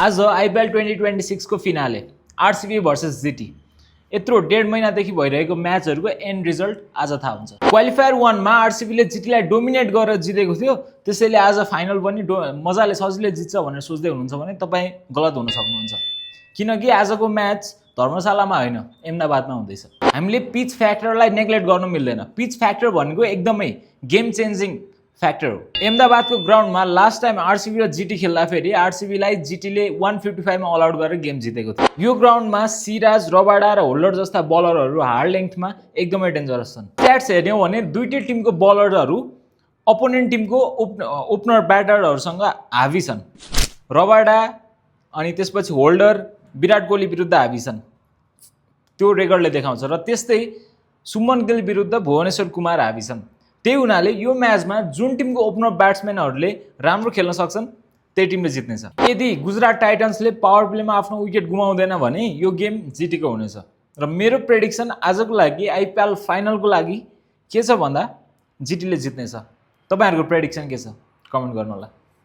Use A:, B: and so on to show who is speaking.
A: आज आइपिएल 2026 को finale RCB versus GT. यत्रो 1.5 महिनादेखि भइरहेको म्याचहरुको एन्ड रिजल्ट आज थाहा हुन्छ। क्वालिफायर 1 मा आरसीबीले जीटीलाई डोमिनेट गरेर जितेको थियो, त्यसैले आज फाइनल पनि मजाले सजिलै जित्छ भनेर सोच्दै हुनुहुन्छ भने तपाई गलत हुन सक्नुहुन्छ, किनकि आजको म्याच धर्मशालामा हैन, अहमदाबादमा हुँदैछ। हामीले पिच फ्याक्टरलाई नेग्लेक्ट गर्नु मिल्दैन। पिच फ्याक्टर भनेको एकदमै गेम चेन्जिङ फ्याक्टर हो। अहमदाबादको ग्राउन्डमा लास्ट टाइम आरसीबी र जीटी खेल्दा फेरि आरसीबीलाई जीटीले 155 मा अल आउट गरेर गेम जितेको थियो। यो ग्राउन्डमा सिराज, रबाडा र होल्डर जस्ता बलरहरू हार्ड लेन्थमा एकदमै डेन्जरस छन्। स्ट्याट्स हेर्यौं भने दुईटै टिमको बलरहरू अपोनेन्ट टिमको ओपनर ब्याटरहरूसँग हावी छन्। रबाडा अनि त्यसपछि होल्डर विराट कोहली विरुद्ध हावी छन्, त्यो रेकर्डले देखाउँछ। र त्यस्तै सुमन गिल विरुद्ध भुवनेश्वर कुमार हावी छन्। त्यही हुनाले यो म्याचमा जुन टिमको ओपनर ब्याट्सम्यानहरूले राम्रो खेल्न सक्छन् त्यही टिमले जित्नेछ। यदि गुजरात टाइटन्सले पावर प्लेमा आफ्नो विकेट गुमाउँदैन भने यो गेम जीटीको हुनेछ। र मेरो प्रेडिक्सन आजको लागि आइपिएल फाइनलको लागि के छ भन्दा जीटीले जित्नेछ। तपाईहरुको प्रेडिक्सन के छ कमेन्ट गर्नु होला।